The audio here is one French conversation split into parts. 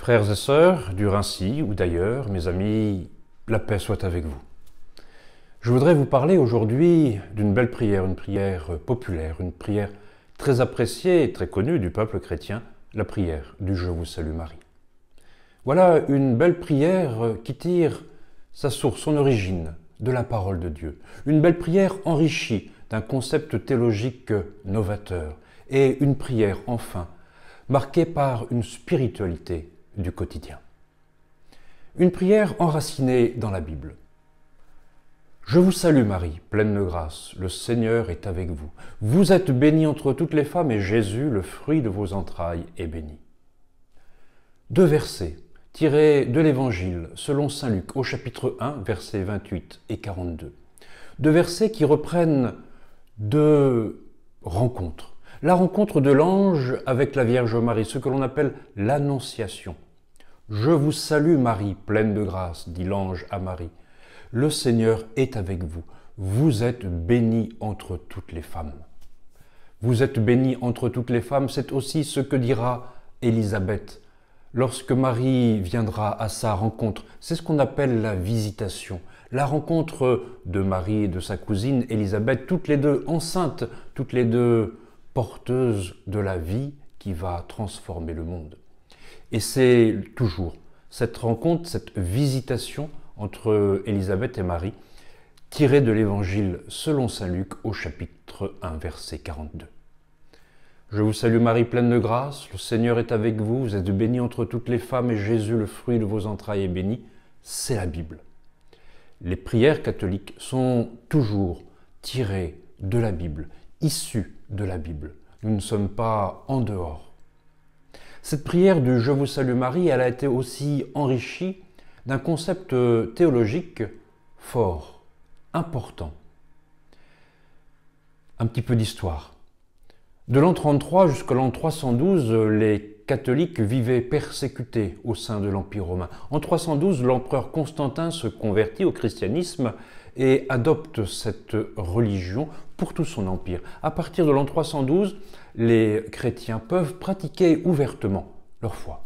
Frères et sœurs du Raincy ou d'ailleurs, mes amis, la paix soit avec vous. Je voudrais vous parler aujourd'hui d'une belle prière, une prière populaire, une prière très appréciée et très connue du peuple chrétien, la prière du Je vous salue Marie. Voilà une belle prière qui tire sa source, son origine de la parole de Dieu. Une belle prière enrichie d'un concept théologique novateur et une prière enfin marquée par une spiritualité du quotidien. Une prière enracinée dans la Bible. Je vous salue Marie, pleine de grâce, le Seigneur est avec vous. Vous êtes bénie entre toutes les femmes et Jésus, le fruit de vos entrailles, est béni. Deux versets tirés de l'Évangile selon saint Luc au chapitre 1, versets 28 et 42. Deux versets qui reprennent deux rencontres. La rencontre de l'ange avec la Vierge Marie, ce que l'on appelle l'Annonciation. Je vous salue Marie, pleine de grâce, dit l'ange à Marie. Le Seigneur est avec vous. Vous êtes bénie entre toutes les femmes. Vous êtes bénie entre toutes les femmes, c'est aussi ce que dira Élisabeth lorsque Marie viendra à sa rencontre. C'est ce qu'on appelle la visitation. La rencontre de Marie et de sa cousine Élisabeth, toutes les deux enceintes, toutes les deux porteuses de la vie qui va transformer le monde. Et c'est toujours cette rencontre, cette visitation entre Élisabeth et Marie, tirée de l'Évangile selon saint Luc au chapitre 1, verset 42. Je vous salue Marie, pleine de grâce, le Seigneur est avec vous, vous êtes bénie entre toutes les femmes et Jésus, le fruit de vos entrailles, est béni. C'est la Bible. Les prières catholiques sont toujours tirées de la Bible, issues de la Bible. Nous ne sommes pas en dehors. Cette prière du « Je vous salue Marie », elle a été aussi enrichie d'un concept théologique fort, important. Un petit peu d'histoire. De l'an 33 jusqu'à l'an 312, les catholiques vivaient persécutés au sein de l'Empire romain. En 312, l'empereur Constantin se convertit au christianisme et adopte cette religion pour tout son empire. À partir de l'an 312, les chrétiens peuvent pratiquer ouvertement leur foi.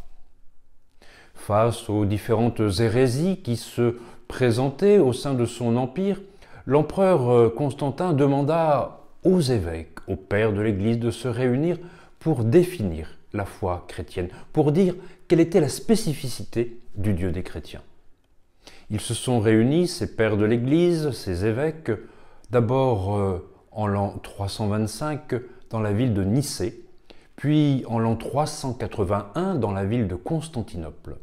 Face aux différentes hérésies qui se présentaient au sein de son empire, l'empereur Constantin demanda aux évêques, aux pères de l'Église, de se réunir pour définir la foi chrétienne, pour dire quelle était la spécificité du Dieu des chrétiens. Ils se sont réunis, ces pères de l'Église, ces évêques, d'abord en l'an 325 dans la ville de Nicée, puis en l'an 381 dans la ville de Constantinople.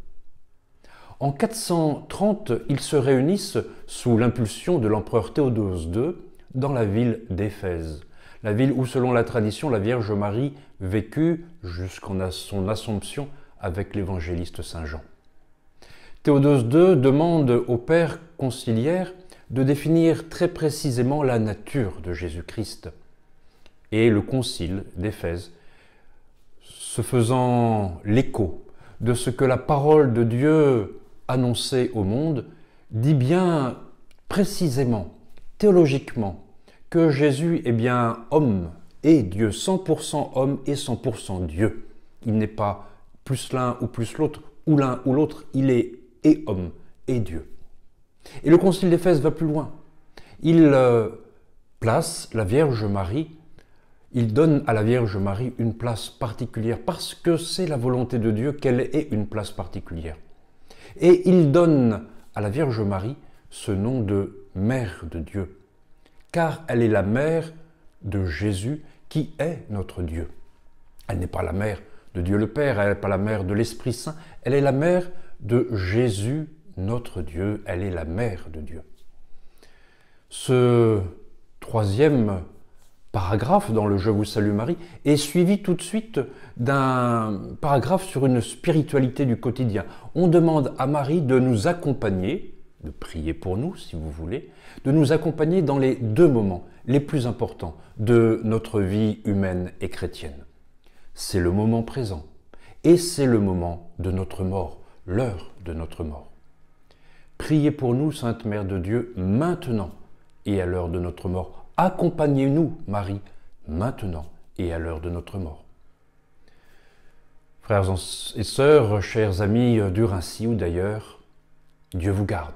En 430, ils se réunissent sous l'impulsion de l'empereur Théodose II dans la ville d'Éphèse, la ville où, selon la tradition, la Vierge Marie vécut jusqu'en son Assomption avec l'évangéliste Saint Jean. Théodose II demande aux pères conciliaires de définir très précisément la nature de Jésus-Christ. Et le concile d'Éphèse, se faisant l'écho de ce que la parole de Dieu annonçait au monde, dit bien précisément, théologiquement, que Jésus est bien homme et Dieu, 100% homme et 100% Dieu. Il n'est pas plus l'un ou plus l'autre, ou l'un ou l'autre, il est et homme et Dieu. Et le concile d'Éphèse va plus loin. Il place la Vierge Marie, il donne à la Vierge Marie une place particulière parce que c'est la volonté de Dieu qu'elle ait une place particulière. Et il donne à la Vierge Marie ce nom de Mère de Dieu, car elle est la mère de Jésus qui est notre Dieu. Elle n'est pas la mère de Dieu le Père, elle n'est pas la mère de l'Esprit Saint, elle est la mère de Jésus, notre Dieu, elle est la mère de Dieu. Ce troisième paragraphe dans le « Je vous salue Marie » est suivi tout de suite d'un paragraphe sur une spiritualité du quotidien. On demande à Marie de nous accompagner, de prier pour nous si vous voulez, de nous accompagner dans les deux moments les plus importants de notre vie humaine et chrétienne. C'est le moment présent et c'est le moment de notre mort, l'heure de notre mort. Priez pour nous, Sainte Mère de Dieu, maintenant et à l'heure de notre mort. Accompagnez-nous, Marie, maintenant et à l'heure de notre mort. Frères et sœurs, chers amis du Rincy ou d'ailleurs, Dieu vous garde.